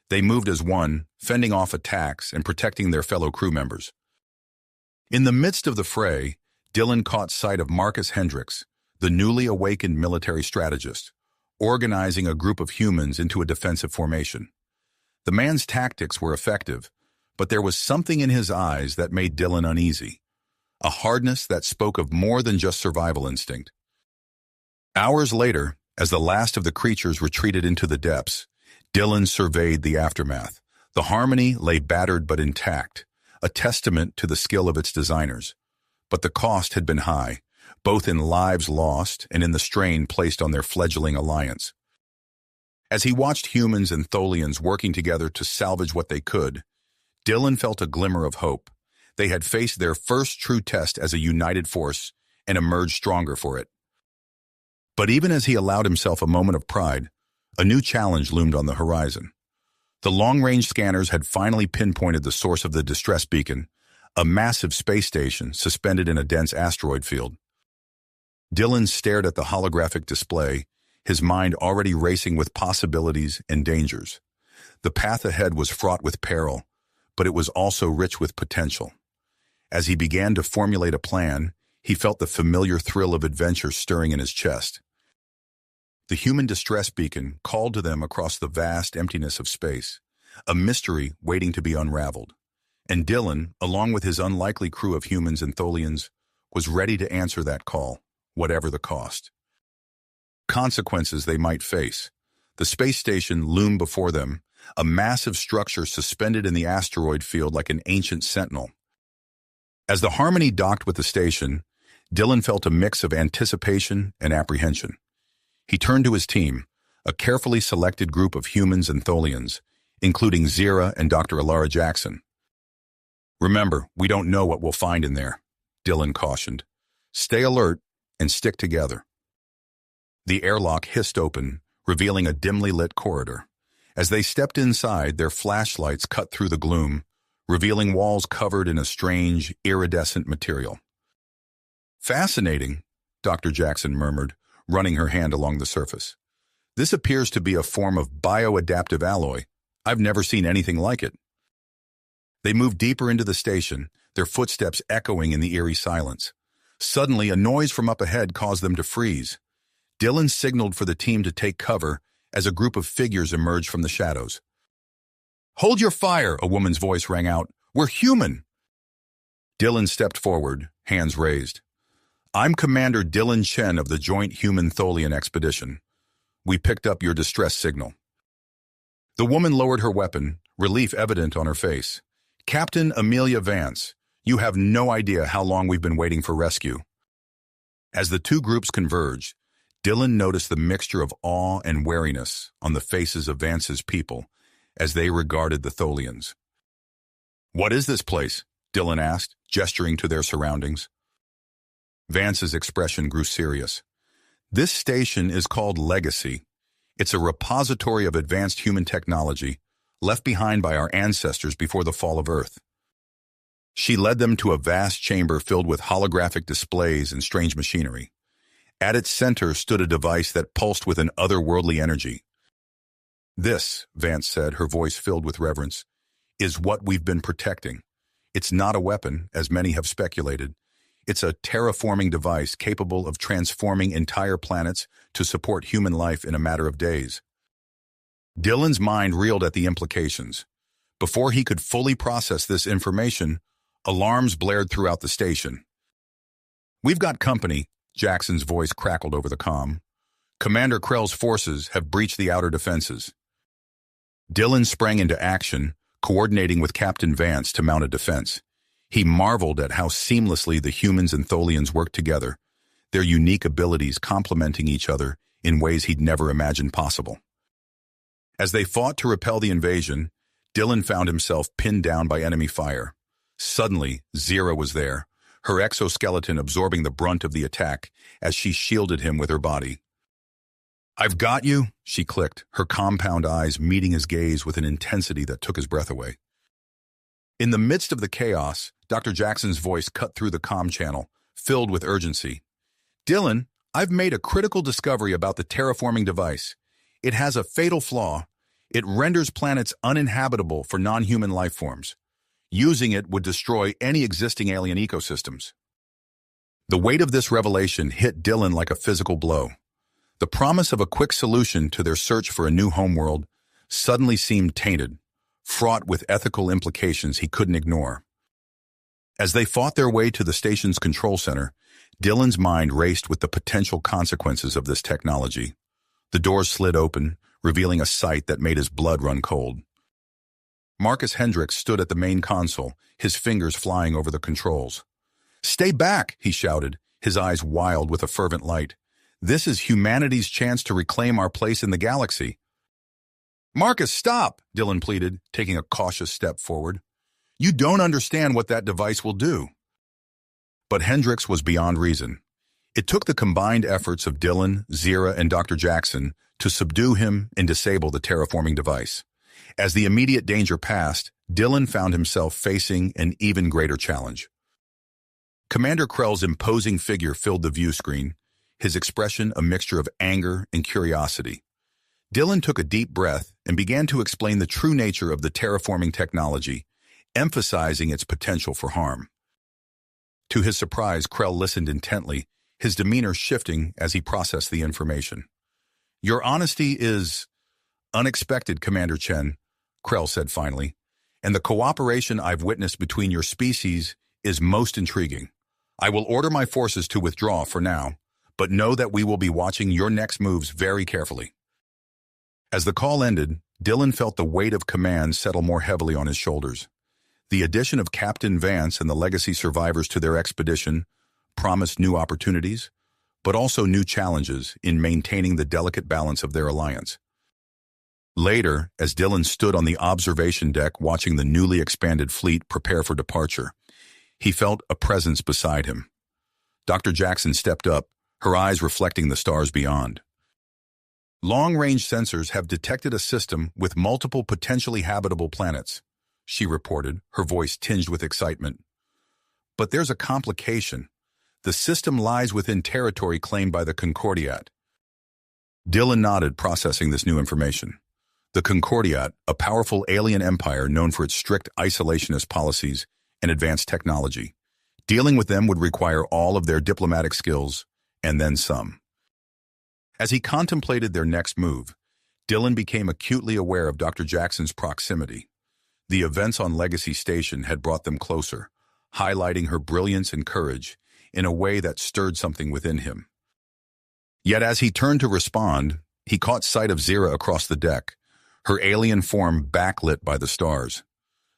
They moved as one, fending off attacks and protecting their fellow crew members. In the midst of the fray, Dylan caught sight of Marcus Hendricks, the newly awakened military strategist, organizing a group of humans into a defensive formation. The man's tactics were effective, but there was something in his eyes that made Dylan uneasy, a hardness that spoke of more than just survival instinct. Hours later, as the last of the creatures retreated into the depths, Dylan surveyed the aftermath. The Harmony lay battered but intact, a testament to the skill of its designers. But the cost had been high, both in lives lost and in the strain placed on their fledgling alliance. As he watched humans and Tholians working together to salvage what they could, Dylan felt a glimmer of hope. They had faced their first true test as a united force and emerged stronger for it. But even as he allowed himself a moment of pride, a new challenge loomed on the horizon. The long-range scanners had finally pinpointed the source of the distress beacon, a massive space station suspended in a dense asteroid field. Dylan stared at the holographic display, his mind already racing with possibilities and dangers. The path ahead was fraught with peril, but it was also rich with potential. As he began to formulate a plan, he felt the familiar thrill of adventure stirring in his chest. The human distress beacon called to them across the vast emptiness of space, a mystery waiting to be unraveled. And Dylan, along with his unlikely crew of humans and Tholians, was ready to answer that call, whatever the cost. Consequences they might face. The space station loomed before them, a massive structure suspended in the asteroid field like an ancient sentinel. As the Harmony docked with the station, Dylan felt a mix of anticipation and apprehension. He turned to his team, a carefully selected group of humans and Tholians, including Zira and Dr. Alara Jackson. "Remember, we don't know what we'll find in there," Dylan cautioned. "Stay alert and stick together." The airlock hissed open, revealing a dimly lit corridor. As they stepped inside, their flashlights cut through the gloom, revealing walls covered in a strange, iridescent material. "Fascinating," Dr. Jackson murmured, running her hand along the surface. "This appears to be a form of bioadaptive alloy. I've never seen anything like it." They moved deeper into the station, their footsteps echoing in the eerie silence. Suddenly, a noise from up ahead caused them to freeze. Dylan signaled for the team to take cover as a group of figures emerged from the shadows. "Hold your fire," a woman's voice rang out. "We're human." Dylan stepped forward, hands raised. "I'm Commander Dylan Chen of the Joint Human-Tholian Expedition. We picked up your distress signal." The woman lowered her weapon, relief evident on her face. "Captain Amelia Vance, you have no idea how long we've been waiting for rescue." As the two groups converged, Dylan noticed the mixture of awe and wariness on the faces of Vance's people as they regarded the Tholians. "What is this place?" Dylan asked, gesturing to their surroundings. Vance's expression grew serious. "This station is called Legacy. It's a repository of advanced human technology left behind by our ancestors before the fall of Earth." She led them to a vast chamber filled with holographic displays and strange machinery. At its center stood a device that pulsed with an otherworldly energy. "This," Vance said, her voice filled with reverence, "is what we've been protecting. It's not a weapon, as many have speculated. It's a terraforming device capable of transforming entire planets to support human life in a matter of days." Dylan's mind reeled at the implications. Before he could fully process this information, alarms blared throughout the station. "We've got company," Jackson's voice crackled over the comm. "Commander Krell's forces have breached the outer defenses." Dylan sprang into action, coordinating with Captain Vance to mount a defense. He marveled at how seamlessly the humans and Tholians worked together, their unique abilities complementing each other in ways he'd never imagined possible. As they fought to repel the invasion, Dylan found himself pinned down by enemy fire. Suddenly, Zira was there, her exoskeleton absorbing the brunt of the attack as she shielded him with her body. "I've got you," she clicked, her compound eyes meeting his gaze with an intensity that took his breath away. In the midst of the chaos, Dr. Jackson's voice cut through the comm channel, filled with urgency. "Dylan, I've made a critical discovery about the terraforming device. It has a fatal flaw. It renders planets uninhabitable for non-human life forms. Using it would destroy any existing alien ecosystems. The weight of this revelation hit Dylan like a physical blow. The promise of a quick solution to their search for a new homeworld suddenly seemed tainted, fraught with ethical implications he couldn't ignore. As they fought their way to the station's control center, Dylan's mind raced with the potential consequences of this technology. The doors slid open, revealing a sight that made his blood run cold. Marcus Hendricks stood at the main console, his fingers flying over the controls. "Stay back," he shouted, his eyes wild with a fervent light. "This is humanity's chance to reclaim our place in the galaxy." "Marcus, stop," Dylan pleaded, taking a cautious step forward. "You don't understand what that device will do." But Hendricks was beyond reason. It took the combined efforts of Dylan, Zira, and Dr. Jackson to subdue him and disable the terraforming device. As the immediate danger passed, Dylan found himself facing an even greater challenge. Commander Krell's imposing figure filled the view screen, his expression a mixture of anger and curiosity. Dylan took a deep breath and began to explain the true nature of the terraforming technology, emphasizing its potential for harm. To his surprise, Krell listened intently, his demeanor shifting as he processed the information. "Your honesty is unexpected, Commander Chen," Krell said finally, "and the cooperation I've witnessed between your species is most intriguing. I will order my forces to withdraw for now, but know that we will be watching your next moves very carefully." As the call ended, Dylan felt the weight of command settle more heavily on his shoulders. The addition of Captain Vance and the Legacy survivors to their expedition promised new opportunities, but also new challenges in maintaining the delicate balance of their alliance. Later, as Dylan stood on the observation deck watching the newly expanded fleet prepare for departure, he felt a presence beside him. Dr. Jackson stepped up, her eyes reflecting the stars beyond. "Long-range sensors have detected a system with multiple potentially habitable planets," she reported, her voice tinged with excitement. "But there's a complication. The system lies within territory claimed by the Concordiat." Dylan nodded, processing this new information. The Concordiat, a powerful alien empire known for its strict isolationist policies and advanced technology. Dealing with them would require all of their diplomatic skills, and then some. As he contemplated their next move, Dylan became acutely aware of Dr. Jackson's proximity. The events on Legacy Station had brought them closer, highlighting her brilliance and courage in a way that stirred something within him. Yet as he turned to respond, he caught sight of Zira across the deck, her alien form backlit by the stars.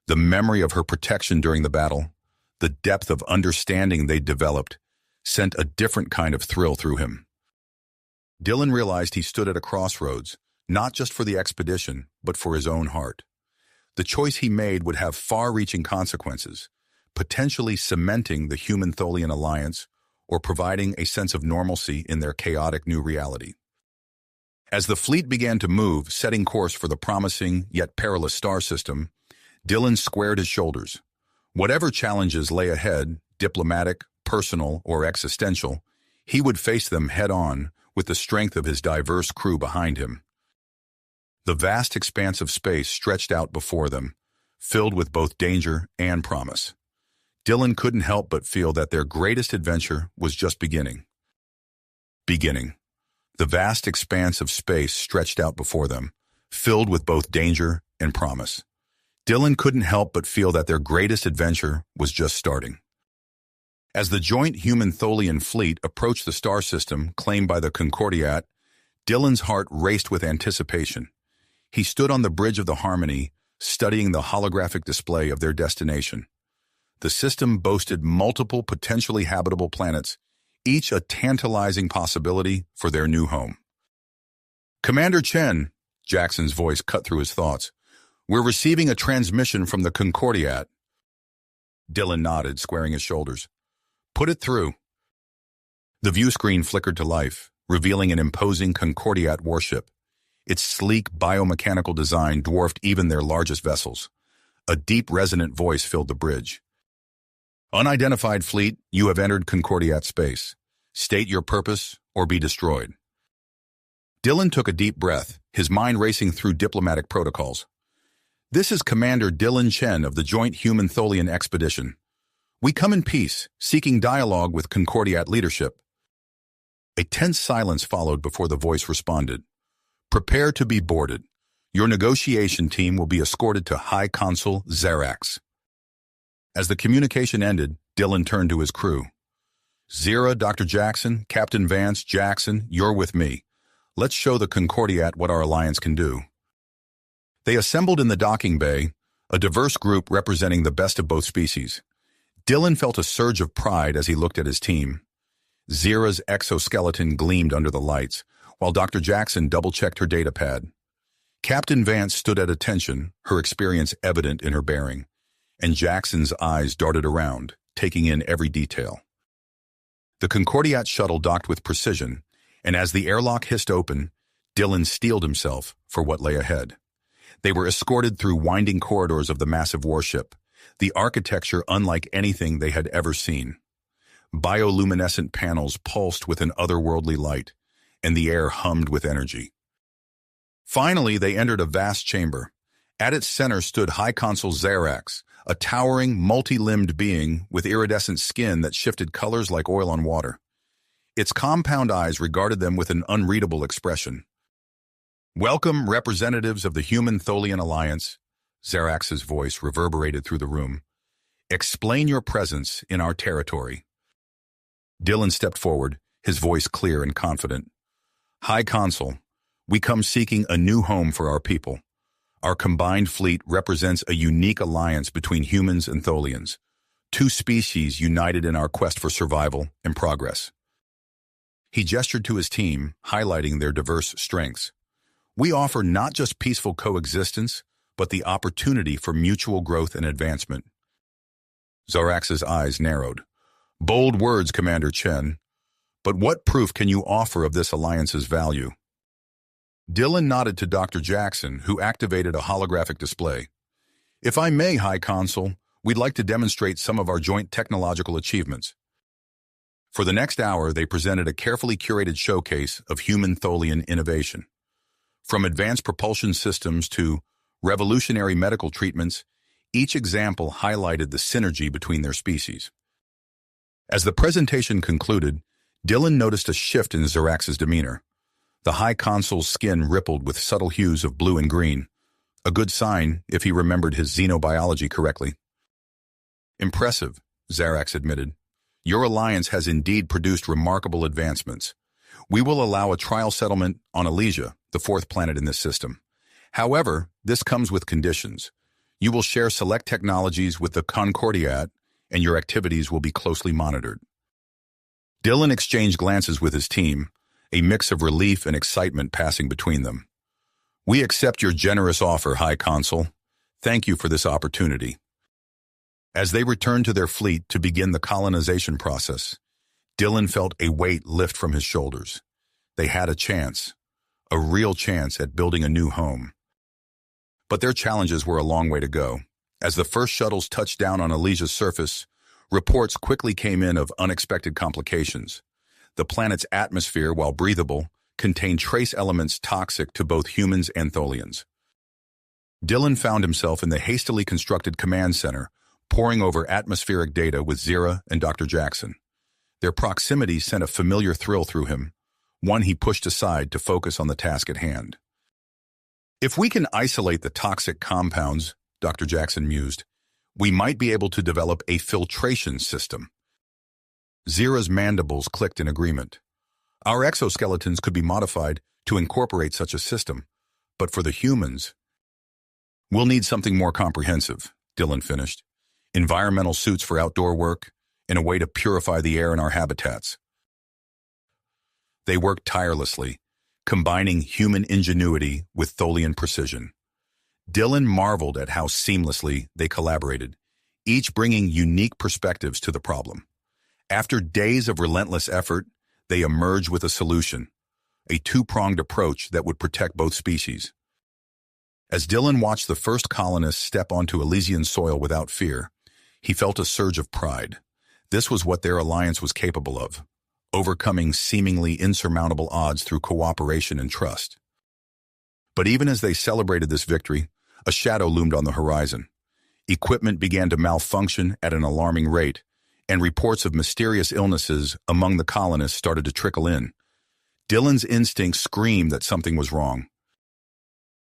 The memory of her protection during the battle, the depth of understanding they'd developed, sent a different kind of thrill through him. Dylan realized he stood at a crossroads, not just for the expedition, but for his own heart. The choice he made would have far-reaching consequences, potentially cementing the human-Tholian alliance or providing a sense of normalcy in their chaotic new reality. As the fleet began to move, setting course for the promising yet perilous star system, Dylan squared his shoulders. Whatever challenges lay ahead, diplomatic, personal, or existential, he would face them head-on with the strength of his diverse crew behind him. The vast expanse of space stretched out before them, filled with both danger and promise. Dylan couldn't help but feel that their greatest adventure was just beginning. The vast expanse of space stretched out before them, filled with both danger and promise. Dylan couldn't help but feel that their greatest adventure was just starting. As the joint human-Tholian fleet approached the star system claimed by the Concordiat, Dylan's heart raced with anticipation. He stood on the bridge of the Harmony, studying the holographic display of their destination. The system boasted multiple potentially habitable planets, each a tantalizing possibility for their new home. "Commander Chen," Jackson's voice cut through his thoughts, "we're receiving a transmission from the Concordiat." Dylan nodded, squaring his shoulders. "Put it through." The view screen flickered to life, revealing an imposing Concordiat warship. Its sleek biomechanical design dwarfed even their largest vessels. A deep, resonant voice filled the bridge. "Unidentified fleet, you have entered Concordiat space. State your purpose, or be destroyed. Dylan took a deep breath, his mind racing through diplomatic protocols. This is Commander Dylan Chen of the Joint Human-Tholian Expedition. We come in peace, seeking dialogue with Concordiat leadership. A tense silence followed before the voice responded. Prepare to be boarded. Your negotiation team will be escorted to High Consul Xerax. As the communication ended, Dylan turned to his crew. Zira, Dr. Jackson, Captain Vance, Jackson, you're with me. Let's show the Concordiat what our alliance can do. They assembled in the docking bay, a diverse group representing the best of both species. Dylan felt a surge of pride as he looked at his team. Zira's exoskeleton gleamed under the lights, while Dr. Jackson double-checked her datapad. Captain Vance stood at attention, her experience evident in her bearing, and Jackson's eyes darted around, taking in every detail. The Concordiat shuttle docked with precision, and as the airlock hissed open, Dylan steeled himself for what lay ahead. They were escorted through winding corridors of the massive warship, the architecture unlike anything they had ever seen. Bioluminescent panels pulsed with an otherworldly light, and the air hummed with energy. Finally, they entered a vast chamber. At its center stood High Consul Xerax, a towering, multi-limbed being with iridescent skin that shifted colors like oil on water. Its compound eyes regarded them with an unreadable expression. Welcome, representatives of the Human-Tholian Alliance, Xerax's voice reverberated through the room. Explain your presence in our territory. Dylan stepped forward, his voice clear and confident. High Consul, we come seeking a new home for our people. Our combined fleet represents a unique alliance between humans and Tholians, two species united in our quest for survival and progress. He gestured to his team, highlighting their diverse strengths. We offer not just peaceful coexistence, but the opportunity for mutual growth and advancement. Xerax's eyes narrowed. Bold words, Commander Chen. But what proof can you offer of this alliance's value? Dylan nodded to Dr. Jackson, who activated a holographic display. If I may, High Consul, we'd like to demonstrate some of our joint technological achievements. For the next hour, they presented a carefully curated showcase of human-Tholian innovation. From advanced propulsion systems to revolutionary medical treatments, each example highlighted the synergy between their species. As the presentation concluded, Dylan noticed a shift in Xerax's demeanor. The High Consul's skin rippled with subtle hues of blue and green, a good sign if he remembered his xenobiology correctly. Impressive, Xerax admitted. Your alliance has indeed produced remarkable advancements. We will allow a trial settlement on Elysia, the fourth planet in this system. However, this comes with conditions. You will share select technologies with the Concordiat, and your activities will be closely monitored. Dylan exchanged glances with his team, a mix of relief and excitement passing between them. We accept your generous offer, High Consul. Thank you for this opportunity. As they returned to their fleet to begin the colonization process, Dylan felt a weight lift from his shoulders. They had a chance, a real chance at building a new home. But their challenges were a long way to go. As the first shuttles touched down on Elysia's surface, reports quickly came in of unexpected complications. The planet's atmosphere, while breathable, contained trace elements toxic to both humans and Tholians. Dylan found himself in the hastily constructed command center, poring over atmospheric data with Zira and Dr. Jackson. Their proximity sent a familiar thrill through him, one he pushed aside to focus on the task at hand. If we can isolate the toxic compounds, Dr. Jackson mused, we might be able to develop a filtration system. Zira's mandibles clicked in agreement. Our exoskeletons could be modified to incorporate such a system, but for the humans, we'll need something more comprehensive, Dylan finished. Environmental suits for outdoor work, and a way to purify the air in our habitats. They worked tirelessly, combining human ingenuity with Tholian precision. Dylan marveled at how seamlessly they collaborated, each bringing unique perspectives to the problem. After days of relentless effort, they emerged with a solution, a two-pronged approach that would protect both species. As Dylan watched the first colonists step onto Elysian soil without fear, he felt a surge of pride. This was what their alliance was capable of, overcoming seemingly insurmountable odds through cooperation and trust. But even as they celebrated this victory, a shadow loomed on the horizon. Equipment began to malfunction at an alarming rate, and reports of mysterious illnesses among the colonists started to trickle in. Dylan's instincts screamed that something was wrong.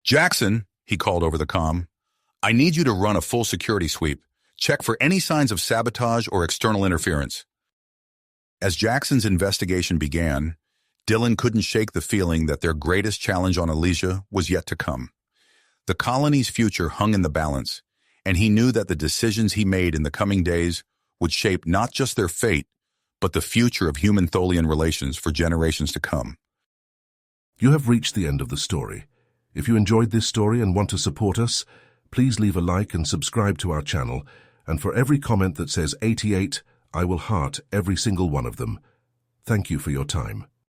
"Jackson," he called over the comm, "I need you to run a full security sweep. Check for any signs of sabotage or external interference." As Jackson's investigation began, Dylan couldn't shake the feeling that their greatest challenge on Elysia was yet to come. The colony's future hung in the balance, and he knew that the decisions he made in the coming days would shape not just their fate, but the future of human-Tholian relations for generations to come. You have reached the end of the story. If you enjoyed this story and want to support us, please leave a like and subscribe to our channel, and for every comment that says 88, I will heart every single one of them. Thank you for your time.